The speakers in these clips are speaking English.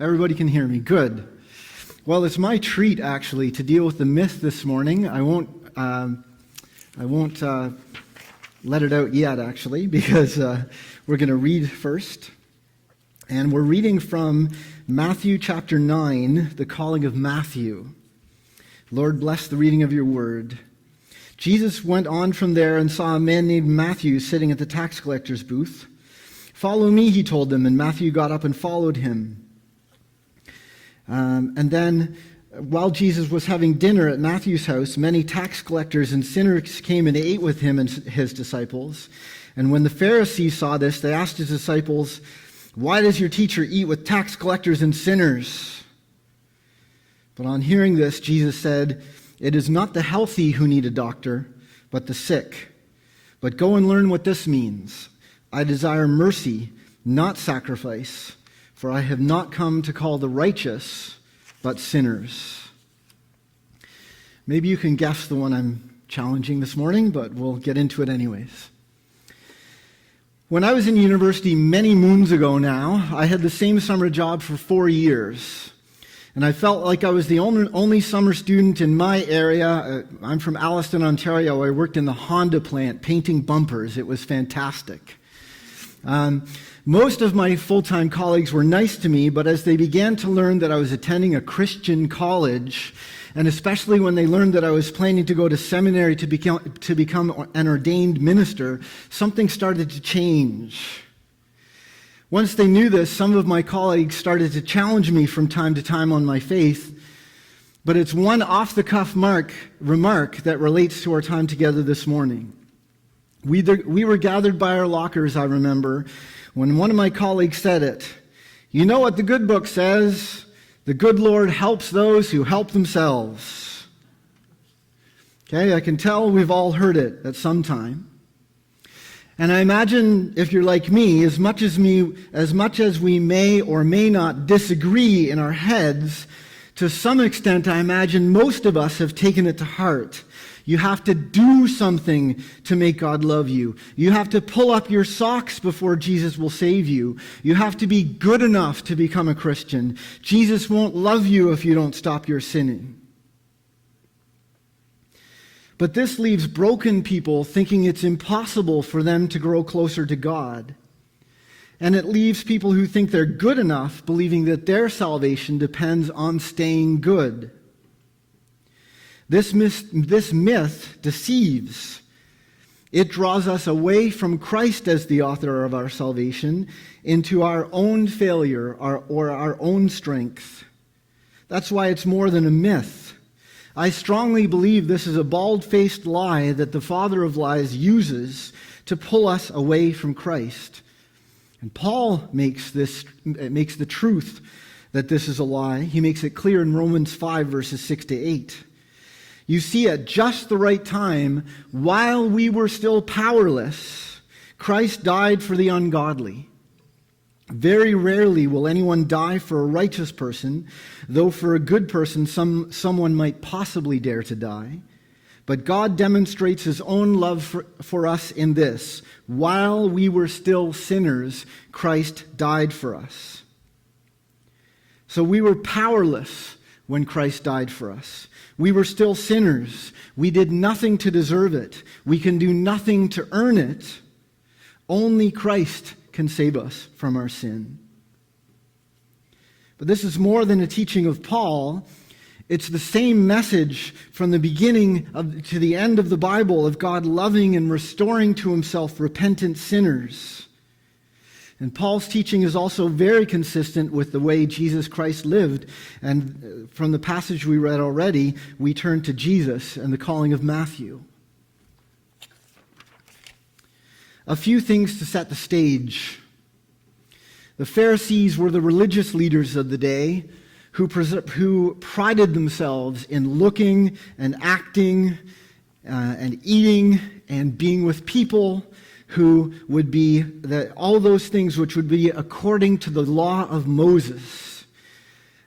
Everybody can hear me. Good. Well, it's my treat, actually, to deal with the myth this morning. I won't let it out yet, actually, because we're going to read first. And we're reading from Matthew chapter 9, the calling of Matthew. Lord, bless the reading of your word. Jesus went on from there and saw a man named Matthew sitting at the tax collector's booth. "Follow me," he told them, and Matthew got up and followed him. And then, while Jesus was having dinner at Matthew's house, many tax collectors and sinners came and ate with him and his disciples. And when the Pharisees saw this, they asked his disciples, "Why does your teacher eat with tax collectors and sinners?" But on hearing this, Jesus said, "It is not the healthy who need a doctor, but the sick. But go and learn what this means. I desire mercy, not sacrifice, for I have not come to call the righteous, but sinners." Maybe you can guess the one I'm challenging this morning, but we'll get into it anyways. When I was in university many moons ago now, I had the same summer job for 4 years. And I felt like I was the only summer student in my area. I'm from Alliston, Ontario. I worked in the Honda plant painting bumpers. It was fantastic. Most of my full-time colleagues were nice to me, but as they began to learn that I was attending a Christian college, and especially when they learned that I was planning to go to seminary to become an ordained minister, something started to change. Once they knew this, some of my colleagues started to challenge me from time to time on my faith, but it's one off-the-cuff remark that relates to our time together this morning. We were gathered by our lockers, I remember, when one of my colleagues said it. "You know what the good book says? The good Lord helps those who help themselves." Okay, I can tell we've all heard it at some time. And I imagine, if you're like me, as much as we may or may not disagree in our heads, to some extent, I imagine most of us have taken it to heart. You have to do something to make God love you. You have to pull up your socks before Jesus will save you. You have to be good enough to become a Christian. Jesus won't love you if you don't stop your sinning. But this leaves broken people thinking it's impossible for them to grow closer to God. And it leaves people who think they're good enough believing that their salvation depends on staying good. This myth deceives. It draws us away from Christ as the author of our salvation into our own failure or our own strength. That's why it's more than a myth. I strongly believe this is a bald-faced lie that the father of lies uses to pull us away from Christ. And Paul makes the truth that this is a lie. He makes it clear in Romans 5, verses 6 to 8. You see, at just the right time, while we were still powerless, Christ died for the ungodly. Very rarely will anyone die for a righteous person, though for a good person someone might possibly dare to die. But God demonstrates his own love for us in this: while we were still sinners, Christ died for us. So we were powerless when Christ died for us. We were still sinners. We did nothing to deserve it. We can do nothing to earn it. Only Christ can save us from our sin. But this is more than a teaching of Paul. It's the same message from the beginning to the end of the Bible of God loving and restoring to himself repentant sinners. And Paul's teaching is also very consistent with the way Jesus Christ lived. And from the passage we read already, we turn to Jesus and the calling of Matthew. A few things to set the stage. The Pharisees were the religious leaders of the day who prided themselves in looking and acting and eating and being with people who would be all those things which would be according to the law of Moses.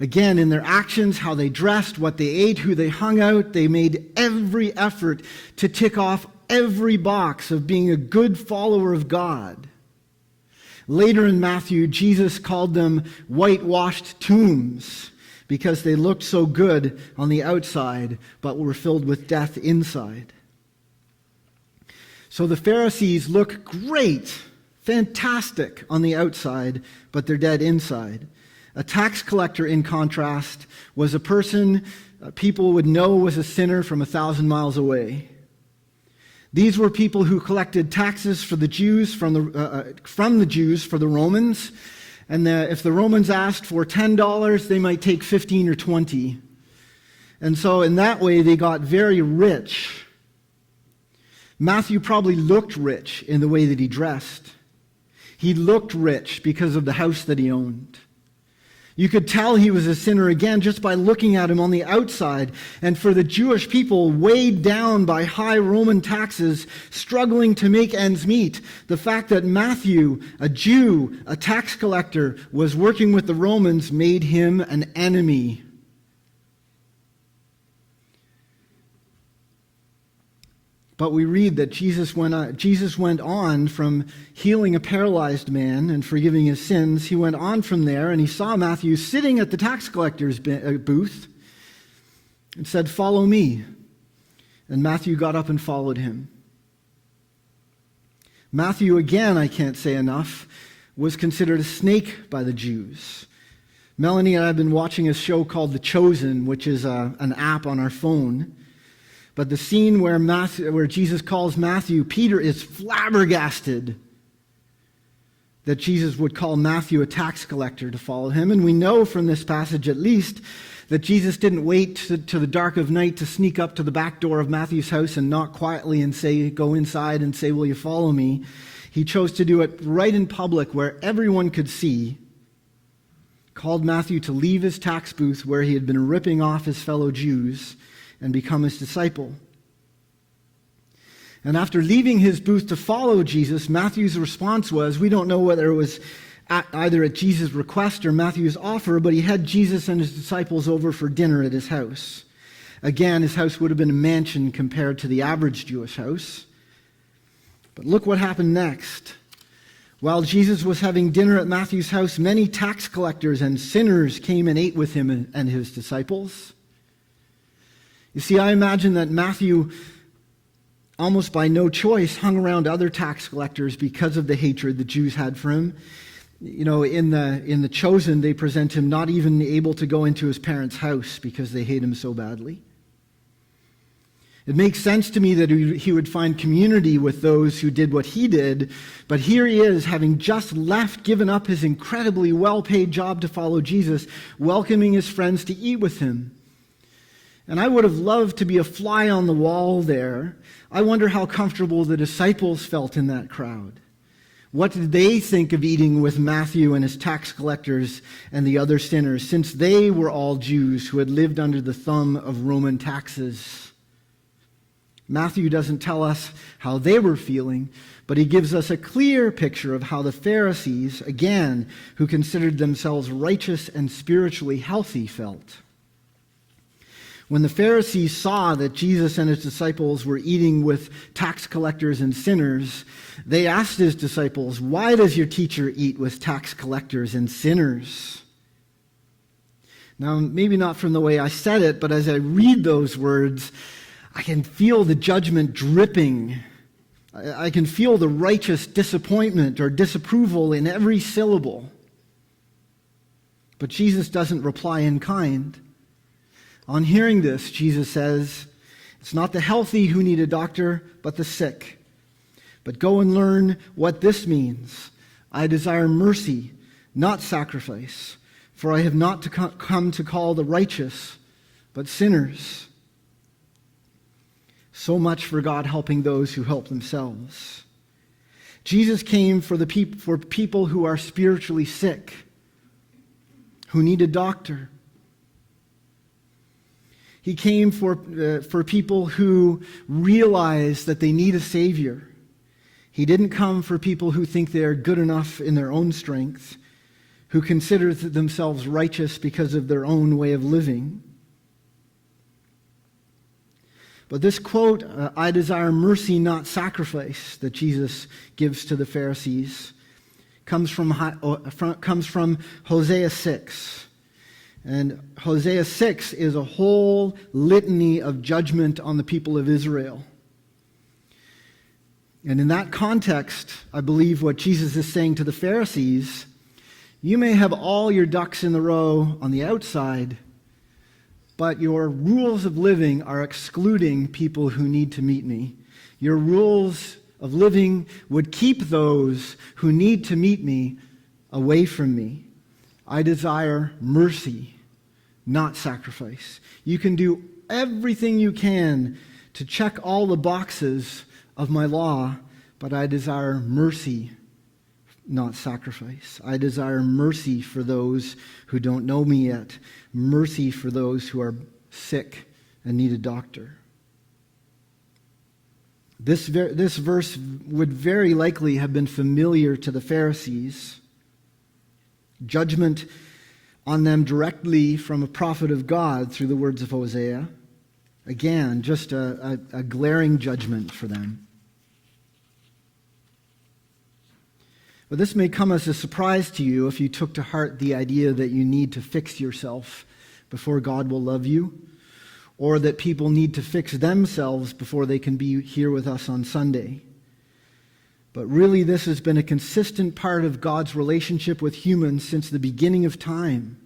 Again, in their actions, how they dressed, what they ate, who they hung out, they made every effort to tick off every box of being a good follower of God. Later in Matthew, Jesus called them whitewashed tombs because they looked so good on the outside but were filled with death inside. So the Pharisees look great, fantastic on the outside, but they're dead inside. A tax collector, in contrast, was a person people would know was a sinner from 1,000 miles away. These were people who collected taxes for the Jews from the Jews for the Romans, and if the Romans asked for $10, they might take 15 or 20. And so in that way, they got very rich. Matthew probably looked rich in the way that he dressed. He looked rich because of the house that he owned. You could tell he was a sinner again just by looking at him on the outside. And for the Jewish people, weighed down by high Roman taxes, struggling to make ends meet, the fact that Matthew, a Jew, a tax collector, was working with the Romans made him an enemy. But we read that Jesus went on from healing a paralyzed man and forgiving his sins. He went on from there, and he saw Matthew sitting at the tax collector's booth and said, "Follow me." And Matthew got up and followed him. Matthew, again, I can't say enough, was considered a snake by the Jews. Melanie and I have been watching a show called The Chosen, which is an app on our phone. But the scene where Jesus calls Matthew, Peter is flabbergasted that Jesus would call Matthew a tax collector to follow him. And we know from this passage at least that Jesus didn't wait to the dark of night to sneak up to the back door of Matthew's house and knock quietly and go inside and say, "Will you follow me?" He chose to do it right in public where everyone could see. Called Matthew to leave his tax booth where he had been ripping off his fellow Jews and become his disciple. And after leaving his booth to follow Jesus, Matthew's response was, we don't know whether it was either at Jesus' request or Matthew's offer, but he had Jesus and his disciples over for dinner at his house. Again, his house would have been a mansion compared to the average Jewish house. But look what happened next. While Jesus was having dinner at Matthew's house, many tax collectors and sinners came and ate with him and his disciples. You see, I imagine that Matthew, almost by no choice, hung around other tax collectors because of the hatred the Jews had for him. You know, in the Chosen, they present him not even able to go into his parents' house because they hate him so badly. It makes sense to me that he would find community with those who did what he did, but here he is, having just given up his incredibly well-paid job to follow Jesus, welcoming his friends to eat with him. And I would have loved to be a fly on the wall there. I wonder how comfortable the disciples felt in that crowd. What did they think of eating with Matthew and his tax collectors and the other sinners, since they were all Jews who had lived under the thumb of Roman taxes? Matthew doesn't tell us how they were feeling, but he gives us a clear picture of how the Pharisees, again, who considered themselves righteous and spiritually healthy, felt. When the Pharisees saw that Jesus and his disciples were eating with tax collectors and sinners, they asked his disciples, "Why does your teacher eat with tax collectors and sinners?" Now, maybe not from the way I said it, but as I read those words, I can feel the judgment dripping. I can feel the righteous disappointment or disapproval in every syllable. But Jesus doesn't reply in kind. On hearing this, Jesus says, "It's not the healthy who need a doctor, but the sick. But go and learn what this means. I desire mercy, not sacrifice, for I have not come to call the righteous, but sinners." So much for God helping those who help themselves. Jesus came for people who are spiritually sick, who need a doctor. He came for people who realize that they need a Savior. He didn't come for people who think they are good enough in their own strength, who consider themselves righteous because of their own way of living. But this quote, "I desire mercy, not sacrifice," that Jesus gives to the Pharisees, comes from Hosea 6. And Hosea 6 is a whole litany of judgment on the people of Israel. And in that context, I believe what Jesus is saying to the Pharisees, you may have all your ducks in the row on the outside, but your rules of living are excluding people who need to meet me. Your rules of living would keep those who need to meet me away from me. I desire mercy, not sacrifice. You can do everything you can to check all the boxes of my law, but I desire mercy, not sacrifice. I desire mercy for those who don't know me yet, mercy for those who are sick and need a doctor. This verse would very likely have been familiar to the Pharisees. Judgment on them directly from a prophet of God through the words of Hosea. Again, just a glaring judgment for them. But this may come as a surprise to you if you took to heart the idea that you need to fix yourself before God will love you, or that people need to fix themselves before they can be here with us on Sunday. But really, this has been a consistent part of God's relationship with humans since the beginning of time.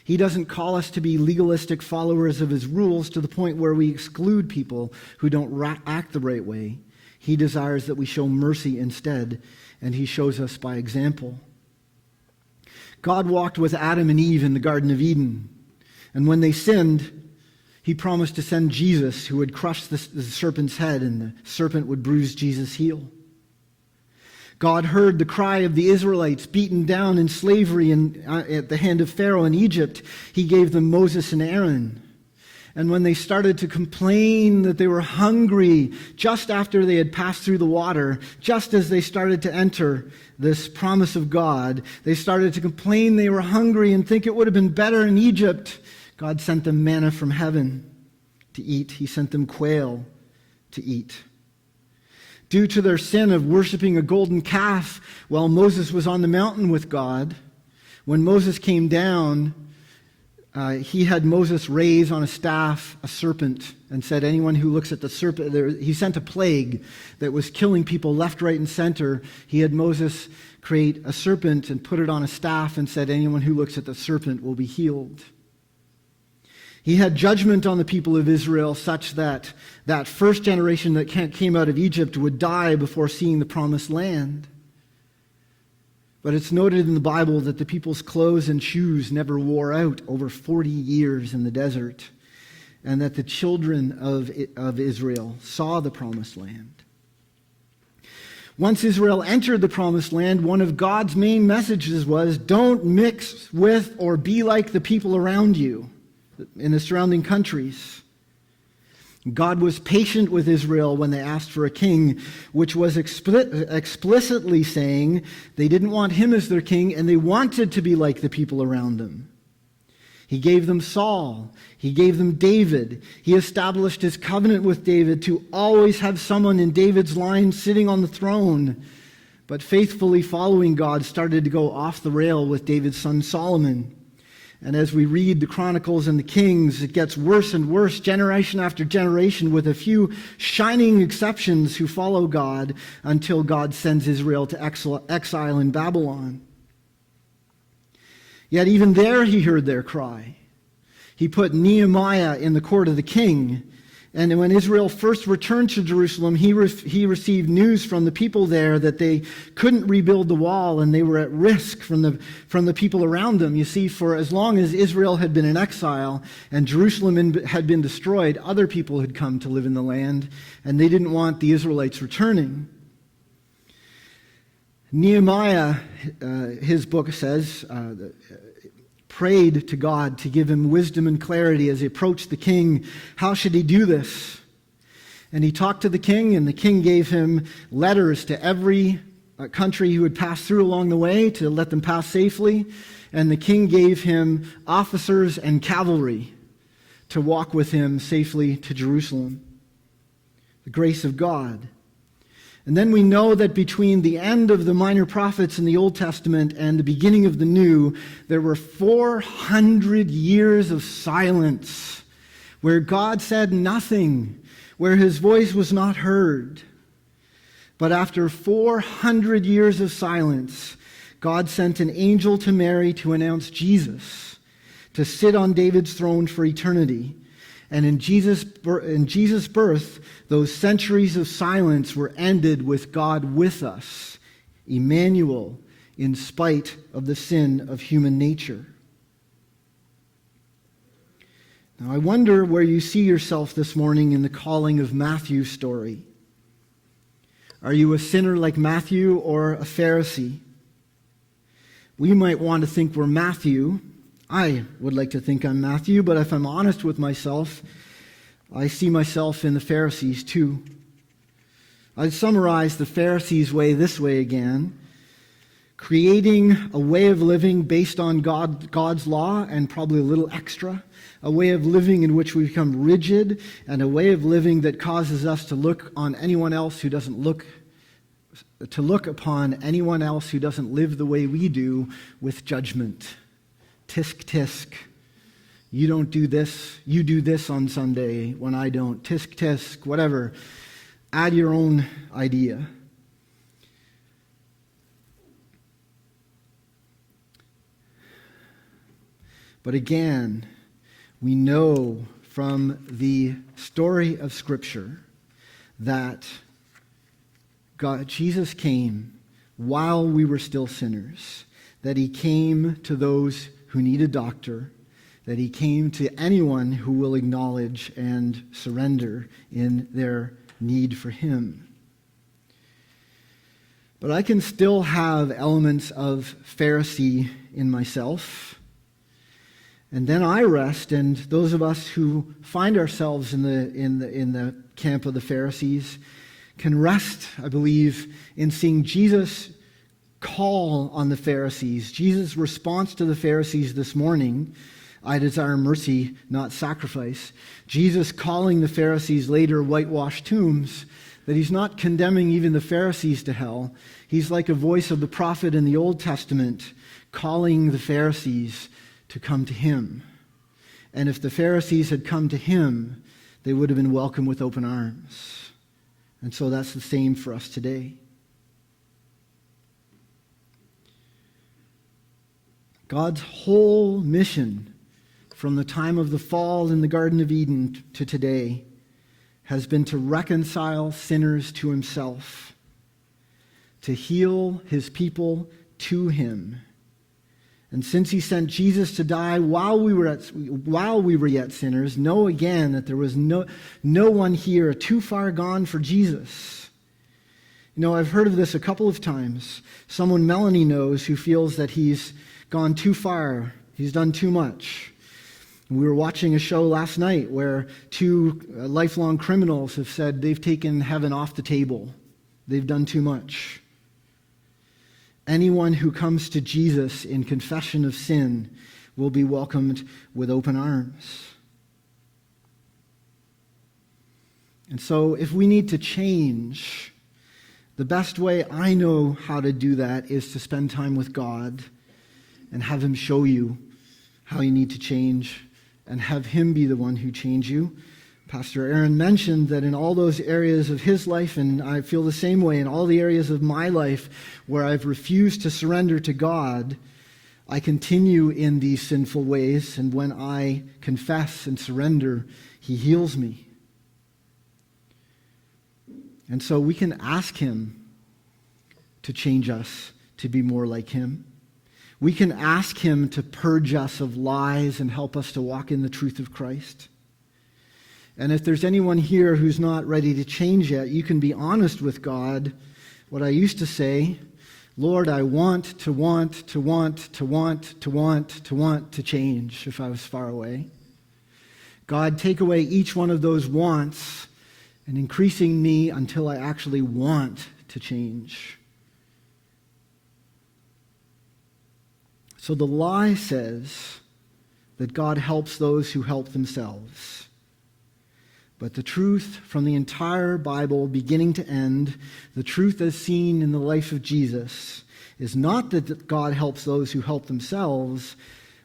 He doesn't call us to be legalistic followers of his rules to the point where we exclude people who don't act the right way. He desires that we show mercy instead, and he shows us by example. God walked with Adam and Eve in the Garden of Eden, and when they sinned, he promised to send Jesus, who would crush the serpent's head, and the serpent would bruise Jesus' heel. God heard the cry of the Israelites beaten down in slavery at the hand of Pharaoh in Egypt. He gave them Moses and Aaron. And when they started to complain that they were hungry just after they had passed through the water, just as they started to enter this promise of God, they started to complain they were hungry and think it would have been better in Egypt. God sent them manna from heaven to eat. He sent them quail to eat. Due to their sin of worshiping a golden calf while Moses was on the mountain with God, when Moses came down, he had Moses raise on a staff a serpent and said, anyone who looks at the serpent, he sent a plague that was killing people left, right, and center. He had Moses create a serpent and put it on a staff and said, anyone who looks at the serpent will be healed. He had judgment on the people of Israel such that that first generation that came out of Egypt would die before seeing the promised land. But it's noted in the Bible that the people's clothes and shoes never wore out over 40 years in the desert, and that the children of Israel saw the promised land. Once Israel entered the promised land, one of God's main messages was, don't mix with or be like the people around you in the surrounding countries. God was patient with Israel when they asked for a king, which was explicitly saying they didn't want him as their king and they wanted to be like the people around them. He gave them Saul. He gave them David. He established his covenant with David to always have someone in David's line sitting on the throne. But faithfully following God started to go off the rail with David's son Solomon. And as we read the Chronicles and the Kings, it gets worse and worse, generation after generation, with a few shining exceptions who follow God until God sends Israel to exile in Babylon. Yet even there he heard their cry. He put Nehemiah in the court of the king. And when Israel first returned to Jerusalem, he received news from the people there that they couldn't rebuild the wall and they were at risk from the people around them. You see, for as long as Israel had been in exile and Jerusalem had been destroyed, other people had come to live in the land, and they didn't want the Israelites returning. Nehemiah, his book says, prayed to God to give him wisdom and clarity as he approached the king. How should he do this? And he talked to the king, and the king gave him letters to every country he would pass through along the way to let them pass safely. And the king gave him officers and cavalry to walk with him safely to Jerusalem. The grace of God. And then we know that between the end of the minor prophets in the Old Testament and the beginning of the New, there were 400 years of silence where God said nothing, where his voice was not heard. But after 400 years of silence, God sent an angel to Mary to announce Jesus, to sit on David's throne for eternity. And in Jesus' birth, those centuries of silence were ended with God with us, Emmanuel, in spite of the sin of human nature. Now, I wonder where you see yourself this morning in the calling of Matthew's story. Are you a sinner like Matthew or a Pharisee? We might want to think we're Matthew. I would like to think I'm Matthew, but if I'm honest with myself, I see myself in the Pharisees too. I'd summarize the Pharisees' way this way again: creating a way of living based on God's law and probably a little extra, a way of living in which we become rigid, and a way of living that causes us to look on anyone else who doesn't look upon anyone else who doesn't live the way we do with judgment. Tisk, tisk. You don't do this. You do this on Sunday when I don't. Tisk, tisk, whatever. Add your own idea. But again, we know from the story of Scripture that Jesus came while we were still sinners, that he came to those who need a doctor, that he came to anyone who will acknowledge and surrender in their need for him. But I can still have elements of Pharisee in myself. And then I rest, and those of us who find ourselves in the camp of the Pharisees can rest, I believe, in seeing Jesus call on the Pharisees. Jesus' response to the Pharisees this morning: I desire mercy, not sacrifice. Jesus calling the Pharisees later whitewashed tombs, that he's not condemning even the Pharisees to hell. He's like a voice of the prophet in the Old Testament calling the Pharisees to come to him. And if the Pharisees had come to him, they would have been welcomed with open arms. And so that's the same for us today. God's whole mission from the time of the fall in the Garden of Eden to today has been to reconcile sinners to himself, to heal his people to him. And since he sent Jesus to die while we were yet sinners, know again that there was no one here too far gone for Jesus. You know, I've heard of this a couple of times. Someone Melanie knows who feels that he's gone too far. He's done too much. We were watching a show last night where two lifelong criminals have said they've taken heaven off the table. They've done too much. Anyone who comes to Jesus in confession of sin will be welcomed with open arms. And so if we need to change, the best way I know how to do that is to spend time with God and have him show you how you need to change and have him be the one who changes you. Pastor Aaron mentioned that in all those areas of his life, and I feel the same way in all the areas of my life where I've refused to surrender to God, I continue in these sinful ways, and when I confess and surrender, he heals me. And so we can ask him to change us to be more like him. We can ask him to purge us of lies and help us to walk in the truth of Christ. And if there's anyone here who's not ready to change yet, you can be honest with God. What I used to say, Lord, I want to change if I was far away. God, take away each one of those wants and increasing me until I actually want to change. So the lie says that God helps those who help themselves. But the truth from the entire Bible, beginning to end, the truth as seen in the life of Jesus, is not that God helps those who help themselves,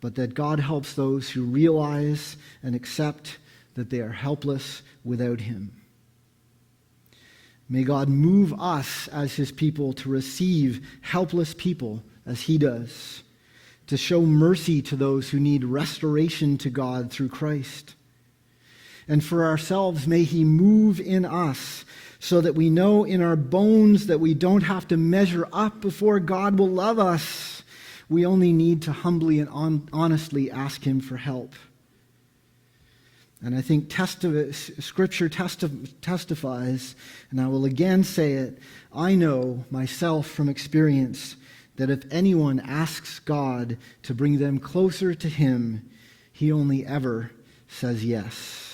but that God helps those who realize and accept that they are helpless without him. May God move us as his people to receive helpless people as he does, to show mercy to those who need restoration to God through Christ. And for ourselves, may he move in us so that we know in our bones that we don't have to measure up before God will love us. We only need to humbly and honestly ask him for help. And I think Scripture testifies, and I will again say it, I know myself from experience that if anyone asks God to bring them closer to him, he only ever says yes.